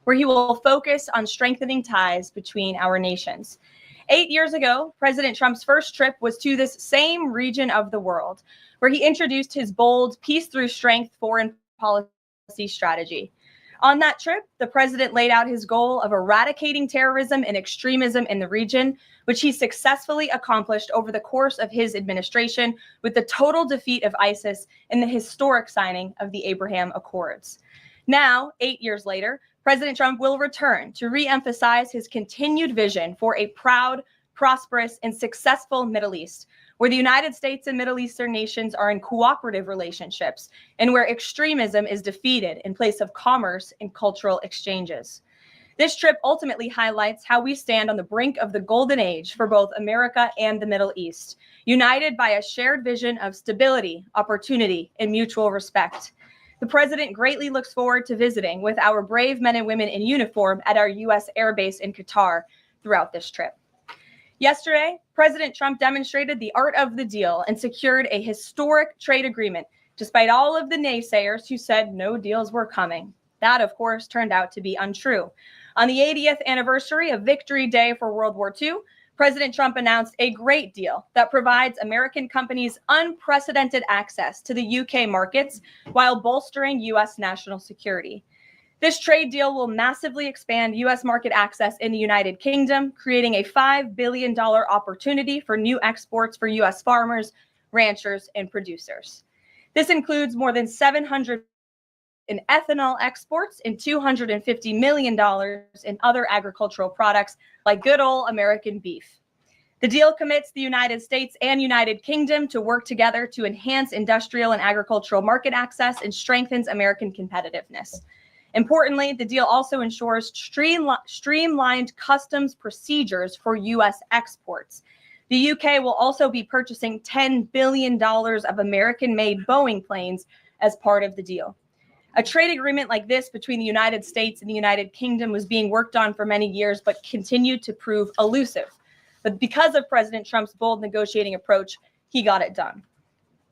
where he will focus on strengthening ties between our nations. 8 years ago, President Trump's first trip was to this same region of the world, where he introduced his bold peace through strength foreign policy strategy. On that trip, the president laid out his goal of eradicating terrorism and extremism in the region, which he successfully accomplished over the course of his administration with the total defeat of ISIS and the historic signing of the Abraham Accords. Now, 8 years later, President Trump will return to re-emphasize his continued vision for a proud, prosperous, and successful Middle East, where the United States and Middle Eastern nations are in cooperative relationships and where extremism is defeated in place of commerce and cultural exchanges. This trip ultimately highlights how we stand on the brink of the golden age for both America and the Middle East, united by a shared vision of stability, opportunity, and mutual respect. The president greatly looks forward to visiting with our brave men and women in uniform at our U.S. Air Base in Qatar throughout this trip. Yesterday, President Trump demonstrated the art of the deal and secured a historic trade agreement, despite all of the naysayers who said no deals were coming. That, of course, turned out to be untrue. On the 80th anniversary of Victory Day for World War II, President Trump announced a great deal that provides American companies unprecedented access to the UK markets while bolstering U.S. national security. This trade deal will massively expand U.S. market access in the United Kingdom, creating a $5 billion opportunity for new exports for U.S. farmers, ranchers, and producers. This includes more than $700 in ethanol exports and $250 million in other agricultural products like good old American beef. The deal commits the United States and United Kingdom to work together to enhance industrial and agricultural market access and strengthens American competitiveness. Importantly, the deal also ensures streamlined customs procedures for U.S. exports. The UK will also be purchasing $10 billion of American-made Boeing planes as part of the deal. A trade agreement like this between the United States and the United Kingdom was being worked on for many years, but continued to prove elusive. But because of President Trump's bold negotiating approach, he got it done.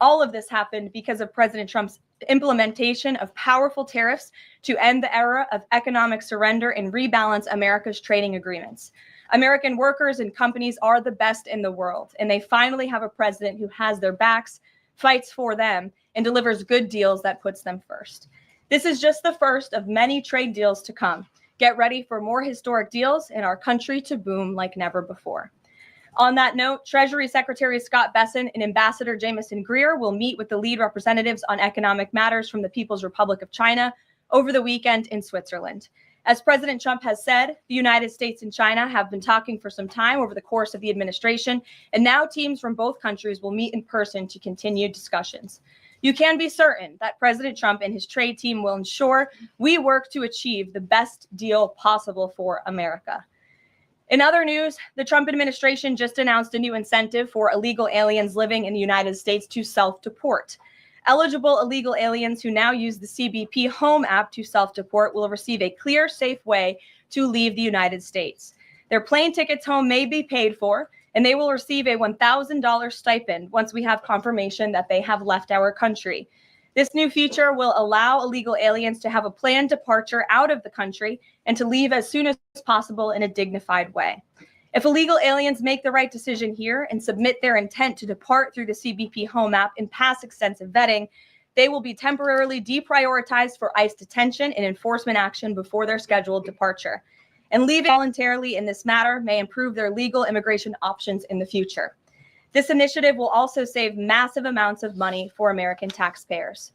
All of this happened because of President Trump's implementation of powerful tariffs to end the era of economic surrender and rebalance America's trading agreements. American workers and companies are the best in the world, and they finally have a president who has their backs, fights for them, and delivers good deals that puts them first. This is just the first of many trade deals to come. Get ready for more historic deals and our country to boom like never before. On that note, Treasury Secretary Scott Bessent and Ambassador Jamieson Greer will meet with the lead representatives on economic matters from the People's Republic of China over the weekend in Switzerland. As President Trump has said, the United States and China have been talking for some time over the course of the administration, and now teams from both countries will meet in person to continue discussions. You can be certain that President Trump and his trade team will ensure we work to achieve the best deal possible for America. In other news, the Trump administration just announced a new incentive for illegal aliens living in the United States to self-deport. Eligible illegal aliens who now use the CBP Home app to self-deport will receive a clear, safe way to leave the United States. Their plane tickets home may be paid for, and they will receive a $1,000 stipend once we have confirmation that they have left our country. This new feature will allow illegal aliens to have a planned departure out of the country and to leave as soon as possible in a dignified way. If illegal aliens make the right decision here and submit their intent to depart through the CBP Home app and pass extensive vetting, they will be temporarily deprioritized for ICE detention and enforcement action before their scheduled departure. And leaving voluntarily in this matter may improve their legal immigration options in the future. This initiative will also save massive amounts of money for American taxpayers.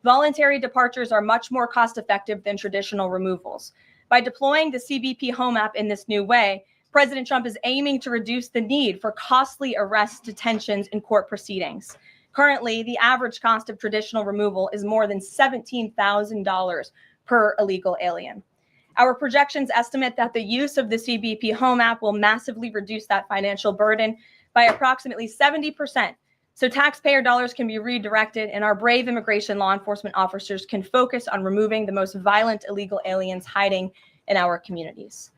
Voluntary departures are much more cost-effective than traditional removals. By deploying the CBP Home app in this new way, President Trump is aiming to reduce the need for costly arrests, detentions, and court proceedings. Currently, the average cost of traditional removal is more than $17,000 per illegal alien. Our projections estimate that the use of the CBP Home app will massively reduce that financial burden by approximately 70%, so taxpayer dollars can be redirected and our brave immigration law enforcement officers can focus on removing the most violent illegal aliens hiding in our communities.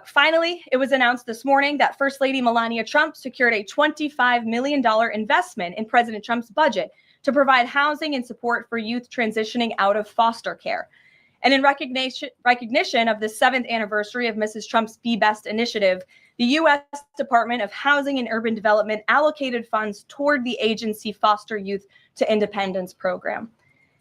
Finally, it was announced this morning that First Lady Melania Trump secured a $25 million investment in President Trump's budget to provide housing and support for youth transitioning out of foster care. And in recognition of the 7th anniversary of Mrs. Trump's Be Best initiative, the U.S. Department of Housing and Urban Development allocated funds toward the agency Foster Youth to Independence program.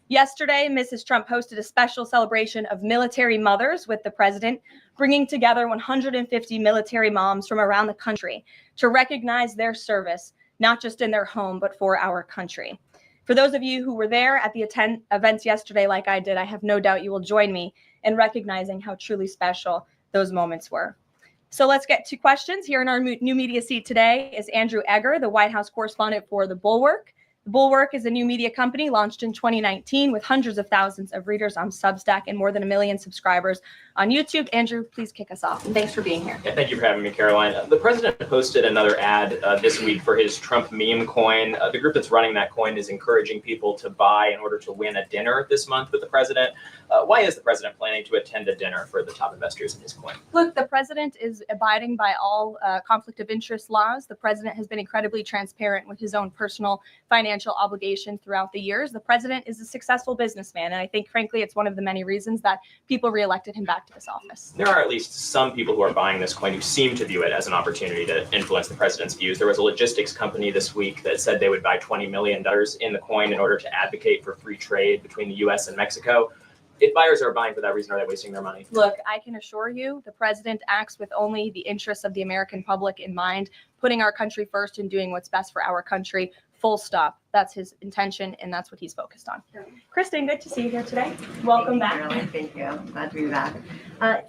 Yesterday, Mrs. Trump hosted a special celebration of military mothers with the president, bringing together 150 military moms from around the country to recognize their service, not just in their home, but for our country. For those of you who were there at the events yesterday, like I did, I have no doubt you will join me in recognizing how truly special those moments were. So let's get to questions. Here in our new media seat today is Andrew Egger, the White House correspondent for The Bulwark. The Bulwark is a new media company launched in 2019 with hundreds of thousands of readers on Substack and more than 1 million subscribers on YouTube. Andrew, please kick us off. And thanks for being here. Yeah, thank you for having me, Karoline. The president posted another ad this week for his Trump meme coin. The group that's running that coin is encouraging people to buy in order to win a dinner this month with the president. Why is the president planning to attend a dinner for the top investors in his coin? Look, the president is abiding by all conflict of interest laws. The president has been incredibly transparent with his own personal financial obligations throughout the years. The president is a successful businessman, and I think, frankly, it's one of the many reasons that people reelected him back to this office. There are at least some people who are buying this coin who seem to view it as an opportunity to influence the president's views. There was a logistics company this week that said they would buy $20 million in the coin in order to advocate for free trade between the U.S. and Mexico. If buyers are buying for that reason, are they wasting their money? Look, I can assure you the president acts with only the interests of the American public in mind, putting our country first and doing what's best for our country. Full stop. That's his intention, and that's what he's focused on. Kristen, good to see you here today. Welcome back. Caroline. Thank you. Glad to be back.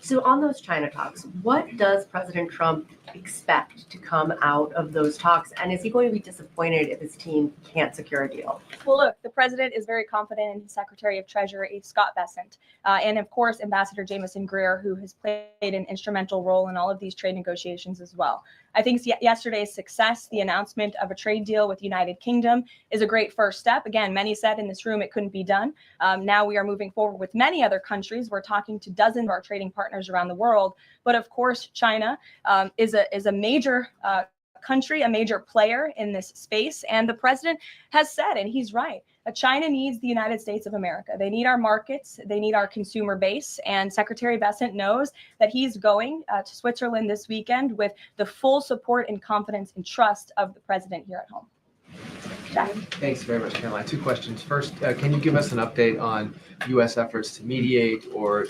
So on those China talks, what does President Trump expect to come out of those talks? And is he going to be disappointed if his team can't secure a deal? Well, look, the president is very confident in his Secretary of Treasury, Scott Bessent, and of course, Ambassador Jamieson Greer, who has played an instrumental role in all of these trade negotiations as well. I think yesterday's success, the announcement of a trade deal with the United Kingdom, is a great first step. Again, many said in this room it couldn't be done. Now we are moving forward with many other countries. We're talking to dozens of our trading partners around the world. But of course, China is a major country, a major player in this space. And the president has said, and he's right, China needs the United States of America. They need our markets. They need our consumer base. And Secretary Bessent knows that he's going to Switzerland this weekend with the full support and confidence and trust of the president here at home. Jack. Thanks very much, Caroline. 2 questions. First, can you give us an update on U.S. efforts to mediate or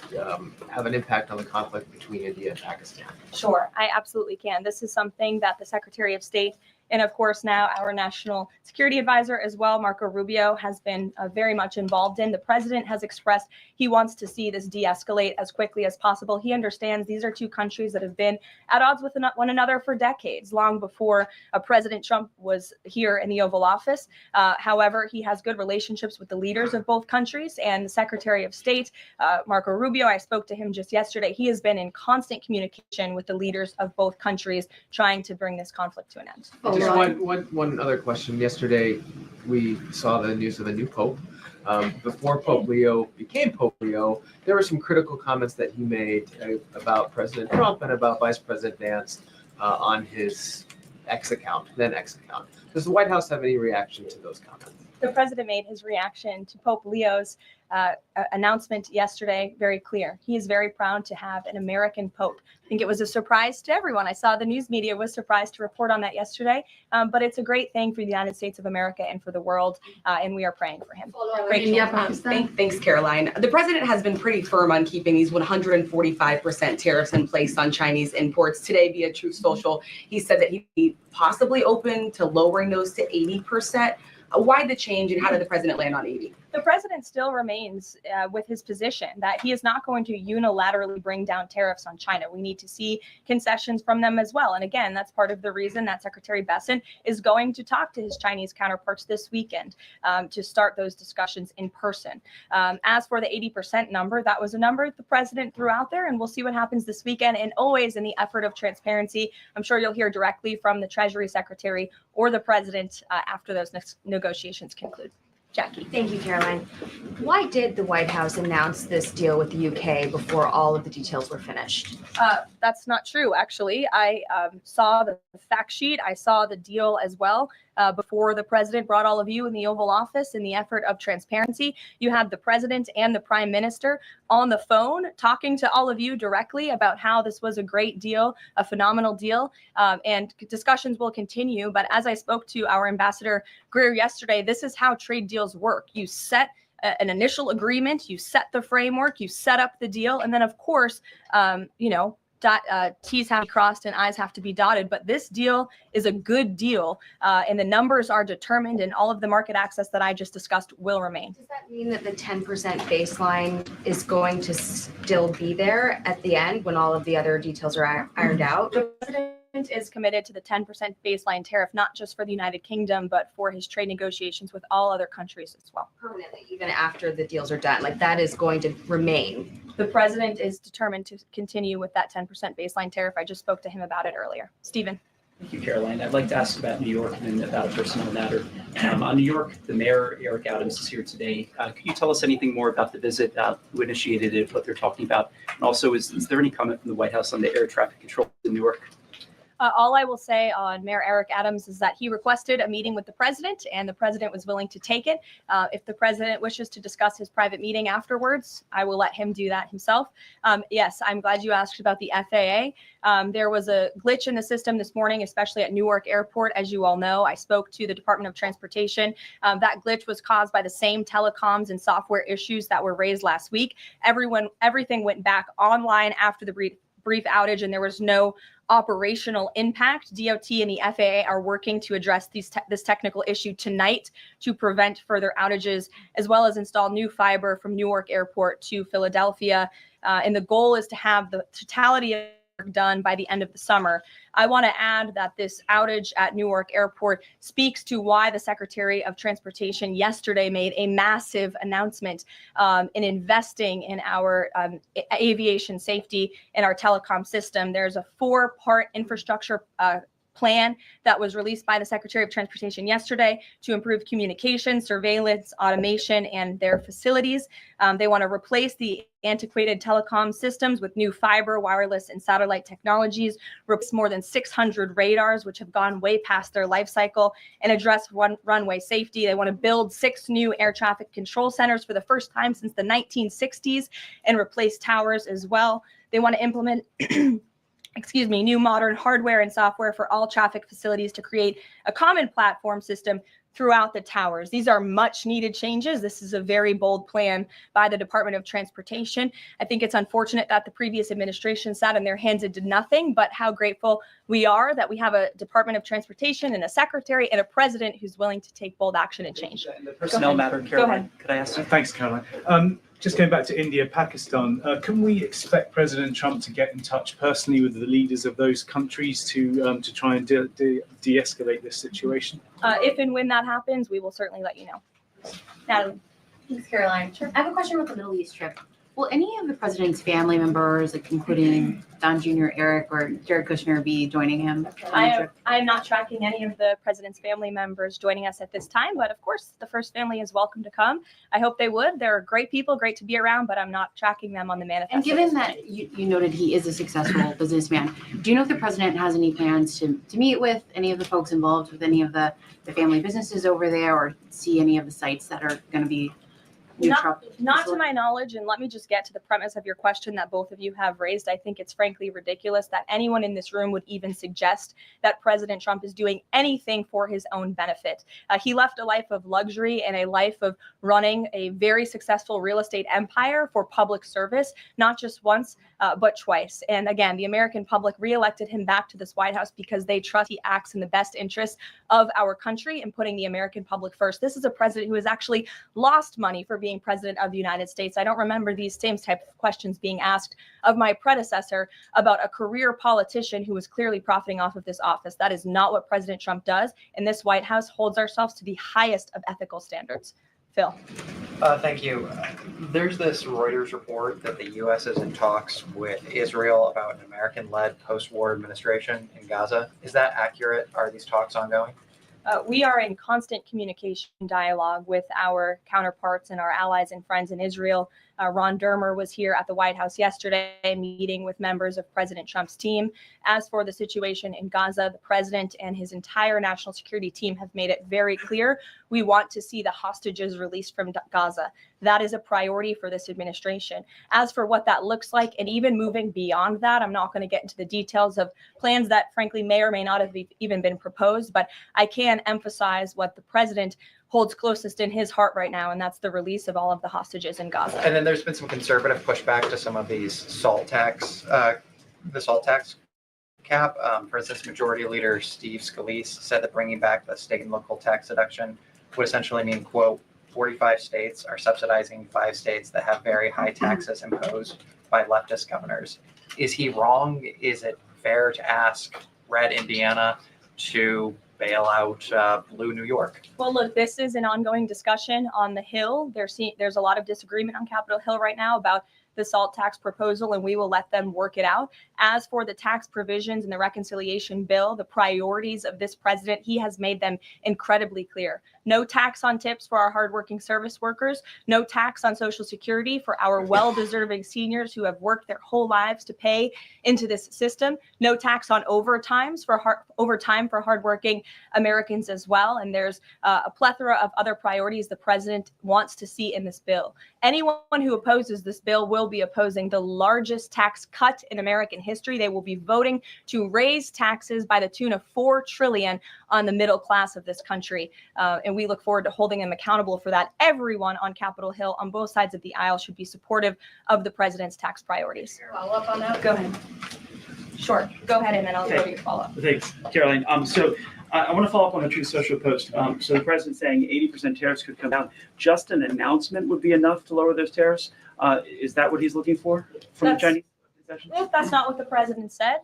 have an impact on the conflict between India and Pakistan? Sure, I absolutely can. This is something that the Secretary of State and of course now our National Security Advisor as well, Marco Rubio, has been very much involved in. The president has expressed he wants to see this de-escalate as quickly as possible. He understands these are 2 countries that have been at odds with one another for decades, long before President Trump was here in the Oval Office. However, he has good relationships with the leaders of both countries, and the Secretary of State, Marco Rubio, I spoke to him just yesterday. He has been in constant communication with the leaders of both countries, trying to bring this conflict to an end. Just one other question. Yesterday, we saw the news of a new pope. Before Pope Leo became Pope Leo, there were some critical comments that he made about President Trump and about Vice President Vance on his then X account. Does the White House have any reaction to those comments? The president made his reaction to Pope Leo's announcement yesterday very clear. He is very proud to have an American Pope. I think it was a surprise to everyone. I saw the news media was surprised to report on that yesterday, but it's a great thing for the United States of America and for the world, and we are praying for him. Thanks, Caroline. The president has been pretty firm on keeping these 145% tariffs in place on Chinese imports. Today, via Truth Social, he said that he'd be possibly open to lowering those to 80%. Why the change, and how did the president land on 80? The president still remains with his position that he is not going to unilaterally bring down tariffs on China. We need to see concessions from them as well. And again, that's part of the reason that Secretary Bessent is going to talk to his Chinese counterparts this weekend to start those discussions in person. As for the 80% number, that was a number the president threw out there, and we'll see what happens this weekend. And always in the effort of transparency, I'm sure you'll hear directly from the Treasury Secretary or the president after those negotiations conclude. Jackie. Thank you, Caroline. Why did the White House announce this deal with the UK before all of the details were finished? That's not true, actually. I saw the fact sheet. I saw the deal as well. before the president brought all of you in the Oval Office in the effort of transparency. You had the president and the prime minister on the phone talking to all of you directly about how this was a great deal, a phenomenal deal, and discussions will continue. But as I spoke to our Ambassador Greer yesterday, this is how trade deals work. You set an initial agreement, you set the framework, you set up the deal, and then of course, T's have to be crossed and I's have to be dotted. But this deal is a good deal, and the numbers are determined, and all of the market access that I just discussed will remain. Does that mean that the 10% baseline is going to still be there at the end when all of the other details are ironed out? The president is committed to the 10% baseline tariff, not just for the United Kingdom, but for his trade negotiations with all other countries as well. Permanently, even after the deals are done, like that is going to remain. The president is determined to continue with that 10% baseline tariff. I just spoke to him about it earlier. Stephen. Thank you, Caroline. I'd like to ask about New York and about a personal matter. On New York, the mayor, Eric Adams, is here today. Could you tell us anything more about the visit, who initiated it, what they're talking about? And also, is there any comment from the White House on the air traffic control in New York? All I will say on Mayor Eric Adams is that he requested a meeting with the president, and the president was willing to take it. If the president wishes to discuss his private meeting afterwards, I will let him do that himself. Yes, I'm glad you asked about the FAA. There was a glitch in the system this morning, especially at Newark Airport. As you all know, I spoke to the Department of Transportation. That glitch was caused by the same telecoms and software issues that were raised last week. Everything went back online after the brief outage, and there was no operational impact. DOT and the FAA are working to address this technical issue tonight to prevent further outages, as well as install new fiber from Newark Airport to Philadelphia. And the goal is to have the totality of work done by the end of the summer. I want to add that this outage at Newark Airport speaks to why the Secretary of Transportation yesterday made a massive announcement in investing in our aviation safety and our telecom system. There's a 4-part infrastructure plan that was released by the Secretary of Transportation yesterday to improve communication, surveillance, automation, and their facilities. They want to replace the antiquated telecom systems with new fiber, wireless, and satellite technologies, replace more than 600 radars, which have gone way past their life cycle, and address runway safety. They want to build 6 new air traffic control centers for the first time since the 1960s and replace towers as well. They want to implement new modern hardware and software for all traffic facilities to create a common platform system throughout the towers. These are much needed changes. This is a very bold plan by the Department of Transportation. I think it's unfortunate that the previous administration sat on their hands and did nothing, but how grateful we are that we have a Department of Transportation and a secretary and a president who's willing to take bold action and change. In the personnel matter, Caroline, could I ask? Thanks, Caroline. Just going back to India, Pakistan, can we expect President Trump to get in touch personally with the leaders of those countries to try and de-escalate this situation? If and when that happens, we will certainly let you know. Natalie. Thanks, Caroline. Sure. I have a question about the Middle East trip. Will any of the president's family members, like including Don Jr., Eric, or Jared Kushner, be joining him on the trip? I am not tracking any of the president's family members joining us at this time, but of course, the first family is welcome to come. I hope they would. They're great people, great to be around, but I'm not tracking them on the manifesto. And given that you noted he is a successful businessman, do you know if the president has any plans to meet with any of the folks involved with any of the family businesses over there, or see any of the sites that are going to be Not to my knowledge, and let me just get to the premise of your question that both of you have raised. I think it's frankly ridiculous that anyone in this room would even suggest that President Trump is doing anything for his own benefit. He left a life of luxury and a life of running a very successful real estate empire for public service, not just once, but twice. And again, the American public reelected him back to this White House because they trust he acts in the best interest of our country and putting the American public first. This is a president who has actually lost money for being president of the United States. I don't remember these same type of questions being asked of my predecessor about a career politician who was clearly profiting off of this office. That is not what President Trump does. And this White House holds ourselves to the highest of ethical standards. Phil. Thank you. There's this Reuters report that the U.S. is in talks with Israel about an American-led post-war administration in Gaza. Is that accurate? Are these talks ongoing? We are in constant communication dialogue with our counterparts and our allies and friends in Israel. Ron Dermer was here at the White House yesterday meeting with members of President Trump's team. As for the situation in Gaza, the president and his entire national security team have made it very clear we want to see the hostages released from Gaza. That is a priority for this administration. As for what that looks like, and even moving beyond that, I'm not going to get into the details of plans that frankly may or may not have even been proposed, but I can emphasize what the president holds closest in his heart right now, and that's the release of all of the hostages in Gaza. And then there's been some conservative pushback to some of these salt tax, the salt tax cap. For instance, Majority Leader Steve Scalise said that bringing back the state and local tax deduction would essentially mean, quote, 45 states are subsidizing 5 states that have very high taxes imposed by leftist governors. Is he wrong? Is it fair to ask red Indiana to bail out blue New York? Well, look, this is an ongoing discussion on the Hill. There's a lot of disagreement on Capitol Hill right now about the salt tax proposal, and we will let them work it out. As for the tax provisions in the reconciliation bill, the priorities of this president, he has made them incredibly clear. No tax on tips for our hardworking service workers, no tax on Social Security for our well-deserving seniors who have worked their whole lives to pay into this system, no tax on overtime for hardworking Americans as well. And there's a plethora of other priorities the president wants to see in this bill. Anyone who opposes this bill will be opposing the largest tax cut in American history. They will be voting to raise taxes by the tune of $4 trillion on the middle class of this country. And we look forward to holding them accountable for that. Everyone on Capitol Hill on both sides of the aisle should be supportive of the president's tax priorities. Follow up on that? Go ahead. Sure. Go ahead, and then I'll go to your follow-up. Thanks, Caroline. So I want to follow up on the Truth Social post. So the president saying 80% tariffs could come down. Just an announcement would be enough to lower those tariffs. Is that what he's looking for from the Chinese? Well, that's not what the president said.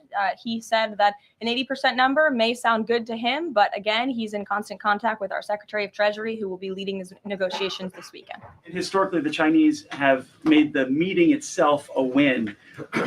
He said that an 80% number may sound good to him, but again, he's in constant contact with our Secretary of Treasury, who will be leading his negotiations this weekend. And historically, the Chinese have made the meeting itself a win.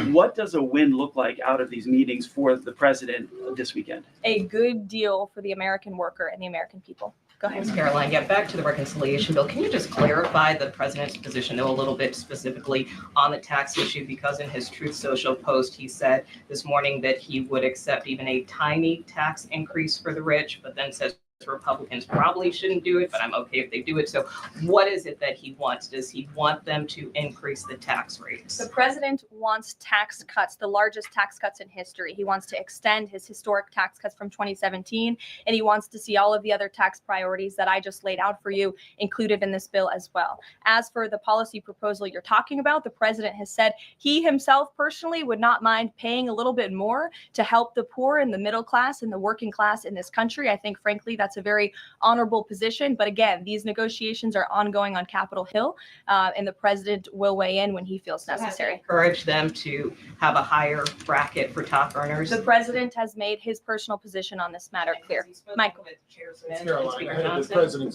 What does a win look like out of these meetings for the president this weekend? A good deal for the American worker and the American people. Go ahead. Thanks, Caroline. Yeah, back to the reconciliation bill. Can you just clarify the president's position, though, a little bit specifically on the tax issue? Because in his Truth Social post, he said this morning that he would accept even a tiny tax increase for the rich, but then says Republicans probably shouldn't do it, but I'm okay if they do it. So what is it that he wants? Does he want them to increase the tax rates? The president wants tax cuts, the largest tax cuts in history. He wants to extend his historic tax cuts from 2017, and he wants to see all of the other tax priorities that I just laid out for you included in this bill as well. As for the policy proposal you're talking about, the president has said he himself personally would not mind paying a little bit more to help the poor and the middle class and the working class in this country. I think, frankly, that's a very honorable position. But again, these negotiations are ongoing on Capitol Hill, and the president will weigh in when he feels necessary. Encourage them to have a higher bracket for top earners. The president has made his personal position on this matter clear. Michael.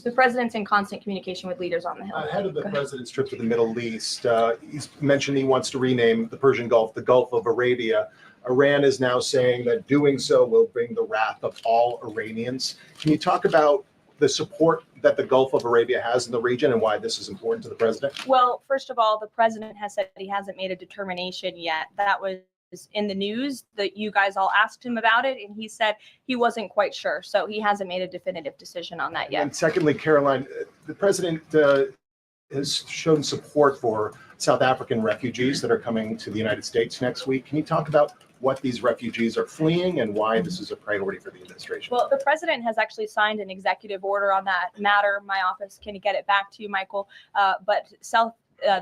The president's in constant communication with leaders on the Hill. Ahead of the president's trip to the Middle East, he's mentioned he wants to rename the Persian Gulf the Gulf of Arabia. Iran is now saying that doing so will bring the wrath of all Iranians. Can you talk about the support that the Gulf of Arabia has in the region and why this is important to the president? Well, first of all, the president has said he hasn't made a determination yet. That was in the news that you guys all asked him about it, and he said he wasn't quite sure. So he hasn't made a definitive decision on that yet. And secondly, Caroline, the president has shown support for South African refugees that are coming to the United States next week. Can you talk about what these refugees are fleeing and why this is a priority for the administration? Well, the president has actually signed an executive order on that matter. My office can get it back to you, Michael. But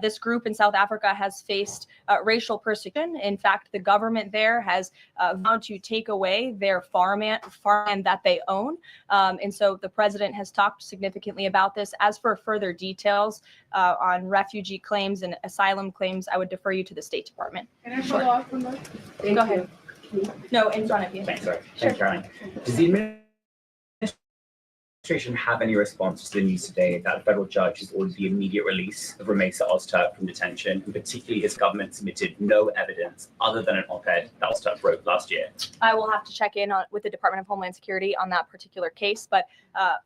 this group in South Africa has faced racial persecution. In fact, the government there has vowed to take away their farmland that they own. And so the president has talked significantly about this. As for further details on refugee claims and asylum claims, I would defer you to the State Department. Can I follow up on that? Go ahead. No, in front of you. Thanks, sorry. Sure. Thanks, Caroline. Does the administration have any response to the news today that a federal judge has ordered the immediate release of Ramesa Ozturk from detention, and particularly his government submitted no evidence other than an op-ed that Ozturk wrote last year? I will have to check in with the Department of Homeland Security on that particular case, but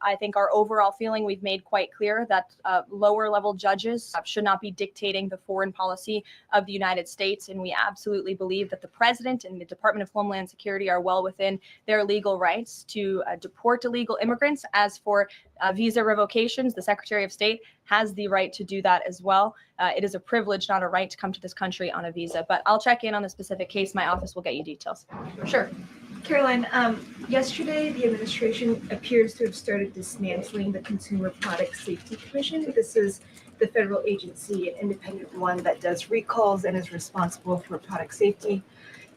I think our overall feeling, we've made quite clear that lower level judges should not be dictating the foreign policy of the United States, and we absolutely believe that the president and the Department of Homeland Security are well within their legal rights to deport illegal immigrants. As for visa revocations, the Secretary of State has the right to do that as well. It is a privilege, not a right, to come to this country on a visa. But I'll check in on the specific case. My office will get you details. Sure. Caroline, yesterday the administration appears to have started dismantling the Consumer Product Safety Commission. This is the federal agency, an independent one that does recalls and is responsible for product safety.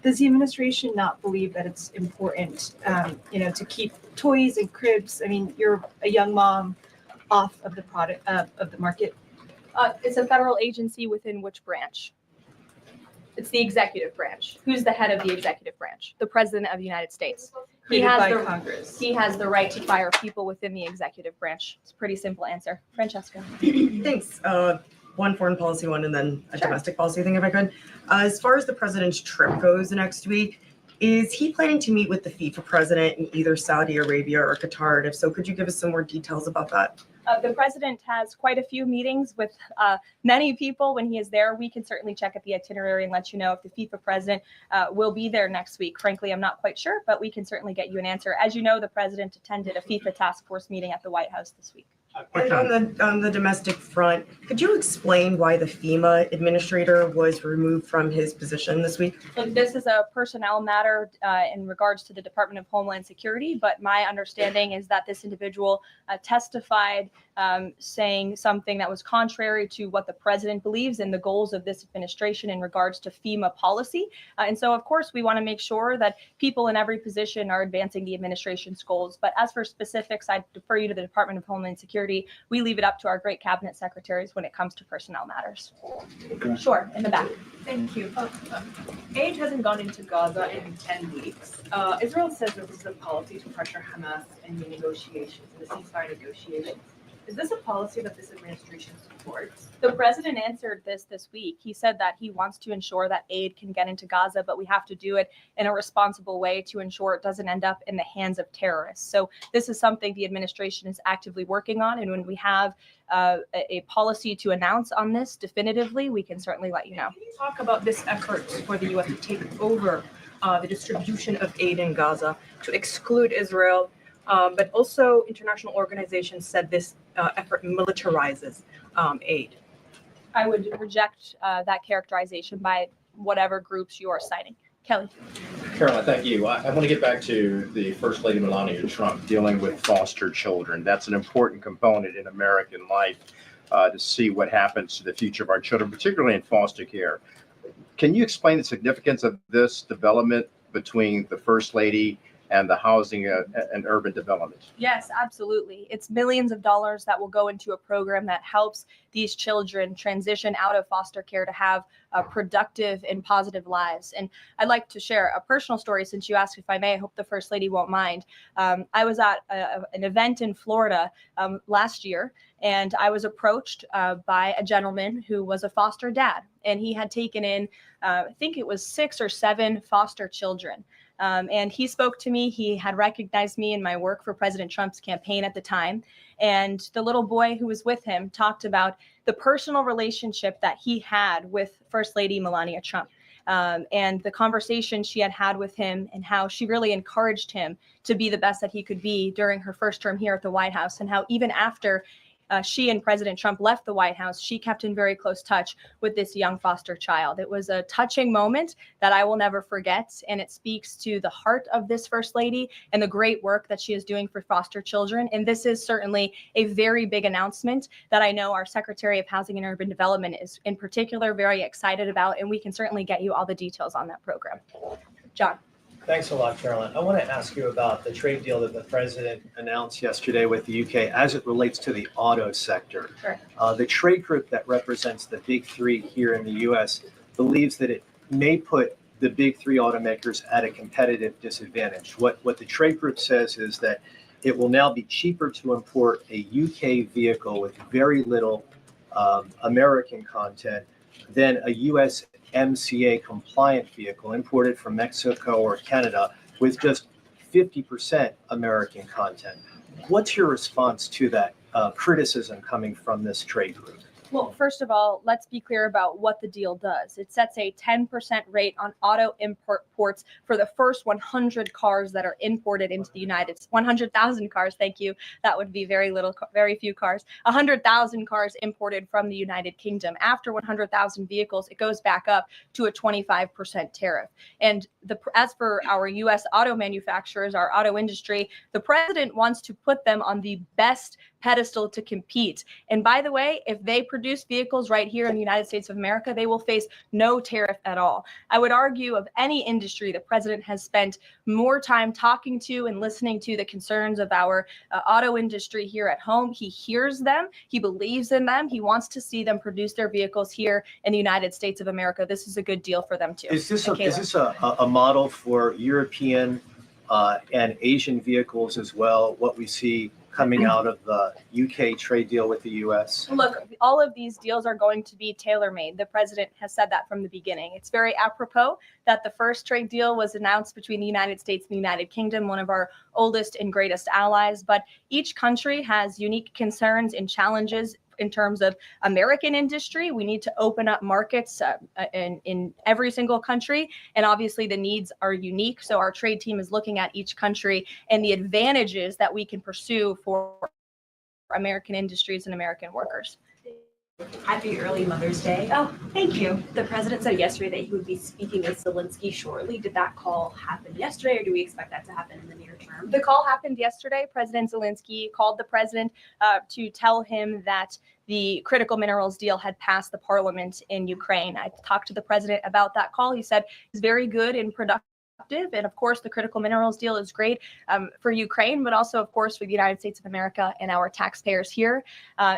Does the administration not believe that it's important, to keep toys and cribs? I mean, you're a young mom, off of the product of the market. It's a federal agency within which branch? It's the executive branch. Who's the head of the executive branch? The President of the United States. Created by Congress. He has the right to fire people within the executive branch. It's a pretty simple answer. Francesca. Thanks. One foreign policy one and then a domestic policy thing, if I could. As far as the president's trip goes next week, is he planning to meet with the FIFA president in either Saudi Arabia or Qatar? And if so, could you give us some more details about that? The president has quite a few meetings with many people when he is there. We can certainly check at the itinerary and let you know if the FIFA president will be there next week. Frankly, I'm not quite sure, but we can certainly get you an answer. As you know, the president attended a FIFA task force meeting at the White House this week. And on the domestic front, could you explain why the FEMA administrator was removed from his position this week? Look, this is a personnel matter in regards to the Department of Homeland Security, but my understanding is that this individual testified saying something that was contrary to what the president believes in the goals of this administration in regards to FEMA policy. And so, of course, we want to make sure that people in every position are advancing the administration's goals. But as for specifics, I defer you to the Department of Homeland Security. We leave it up to our great cabinet secretaries when it comes to personnel matters. Sure, in the back. Thank you. Aid hasn't gone into Gaza in 10 weeks. Israel says that this is a policy to pressure Hamas in the negotiations, the ceasefire negotiations. Is this a policy that this administration supports? The president answered this week. He said that he wants to ensure that aid can get into Gaza, but we have to do it in a responsible way to ensure it doesn't end up in the hands of terrorists. So this is something the administration is actively working on. And when we have a policy to announce on this definitively, we can certainly let you know. Can you talk about this effort for the U.S. to take over the distribution of aid in Gaza, to exclude Israel? But also international organizations said this effort militarizes aid. I would reject that characterization by whatever groups you are citing. Kelly. Caroline, thank you. I want to get back to the First Lady Melania Trump dealing with foster children. That's an important component in American life to see what happens to the future of our children, particularly in foster care. Can you explain the significance of this development between the First Lady and the housing and urban development? Yes, absolutely. It's millions of dollars that will go into a program that helps these children transition out of foster care to have productive and positive lives. And I'd like to share a personal story since you asked if I may. I hope the First Lady won't mind. I was at an event in Florida last year, and I was approached by a gentleman who was a foster dad, and he had taken in, I think it was 6 or 7 foster children. And he spoke to me. He had recognized me in my work for President Trump's campaign at the time. And the little boy who was with him talked about the personal relationship that he had with First Lady Melania Trump. And the conversation she had with him and how she really encouraged him to be the best that he could be during her first term here at the White House, and how even after she and President Trump left the White House, she kept in very close touch with this young foster child. It was a touching moment that I will never forget, and it speaks to the heart of this First Lady and the great work that she is doing for foster children. And this is certainly a very big announcement that I know our Secretary of Housing and Urban Development is in particular very excited about, and we can certainly get you all the details on that program. John. Thanks a lot, Caroline. I want to ask you about the trade deal that the president announced yesterday with the UK as it relates to the auto sector. Sure. The trade group that represents the big three here in the U.S. believes that it may put the big three automakers at a competitive disadvantage. What the trade group says is that it will now be cheaper to import a UK vehicle with very little American content than a USMCA compliant vehicle imported from Mexico or Canada with just 50% American content. What's your response to that criticism coming from this trade group? Well, first of all, let's be clear about what the deal does. It sets a 10% rate on auto imports for the first 100 cars that are imported into the United States. 100,000 cars, thank you. That would be very few cars. 100,000 cars imported from the United Kingdom. After 100,000 vehicles, it goes back up to a 25% tariff. And as for our U.S. auto manufacturers, our auto industry, the president wants to put them on the best pedestal to compete. And by the way, if they produce vehicles right here in the United States of America, they will face no tariff at all. I would argue of any industry, the president has spent more time talking to and listening to the concerns of our auto industry here at home. He hears them. He believes in them. He wants to see them produce their vehicles here in the United States of America. This is a good deal for them too. Is this a model for European and Asian vehicles as well, what we see coming out of the UK trade deal with the US? Look, all of these deals are going to be tailor-made. The president has said that from the beginning. It's very apropos that the first trade deal was announced between the United States and the United Kingdom, one of our oldest and greatest allies. But each country has unique concerns and challenges in terms of American industry. We need to open up markets in every single country. And obviously the needs are unique. So our trade team is looking at each country and the advantages that we can pursue for American industries and American workers. Happy early Mother's Day. Oh, thank you. The president said yesterday that he would be speaking with Zelensky shortly. Did that call happen yesterday, or do we expect that to happen in the near term? The call happened yesterday. President Zelensky called the president to tell him that the critical minerals deal had passed the parliament in Ukraine. I talked to the president about that call. He said it's very good and productive. And of course, the critical minerals deal is great for Ukraine, but also, of course, for the United States of America and our taxpayers here.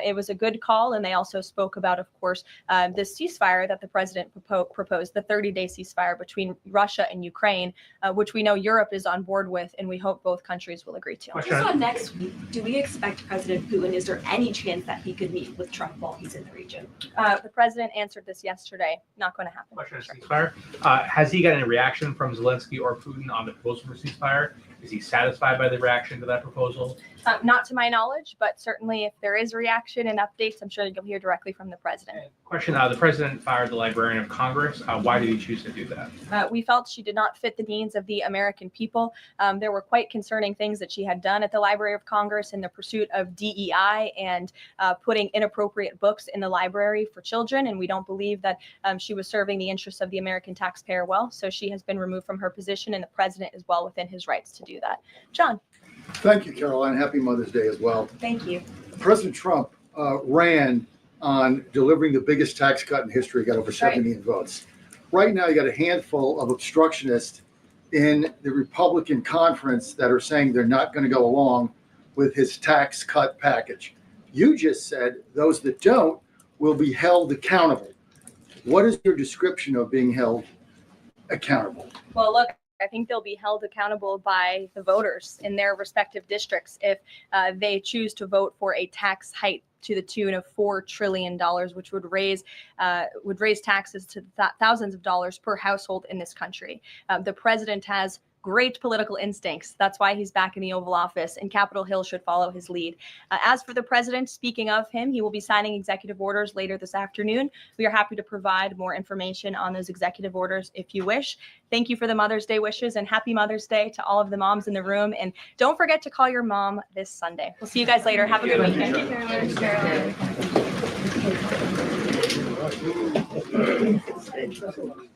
It was a good call. And they also spoke about, of course, the ceasefire that the president proposed, the 30-day ceasefire between Russia and Ukraine, which we know Europe is on board with, and we hope both countries will agree to. Just on next week, do we expect President Putin, is there any chance that he could meet with Trump while he's in the region? The president answered this yesterday. Not going to happen. Question on ceasefire. Has he got any reaction from Zelensky or Putin on the proposal for ceasefire? Is he satisfied by the reaction to that proposal? Not to my knowledge, but certainly if there is a reaction and updates, I'm sure you'll hear directly from the president. Question, the president fired the Librarian of Congress. Why did he choose to do that? We felt she did not fit the needs of the American people. There were quite concerning things that she had done at the Library of Congress in the pursuit of DEI and putting inappropriate books in the library for children. And we don't believe that she was serving the interests of the American taxpayer well. So she has been removed from her position, and the president is well within his rights to do that. John. Thank you, Caroline. Happy Mother's Day as well. Thank you. President Trump ran on delivering the biggest tax cut in history, got over 7 million votes. Right now, you got a handful of obstructionists in the Republican conference that are saying they're not going to go along with his tax cut package. You just said those that don't will be held accountable. What is your description of being held accountable? Well, look, I think they'll be held accountable by the voters in their respective districts if they choose to vote for a tax hike to the tune of $4 trillion, which would raise taxes to thousands of dollars per household in this country. The president has great political instincts. That's why he's back in the Oval Office, and Capitol Hill should follow his lead. As for the president, speaking of him, he will be signing executive orders later this afternoon. We are happy to provide more information on those executive orders if you wish. Thank you for the Mother's Day wishes, and happy Mother's Day to all of the moms in the room. And don't forget to call your mom this Sunday. We'll see you guys later. Have a good weekend. Thank you, Caroline.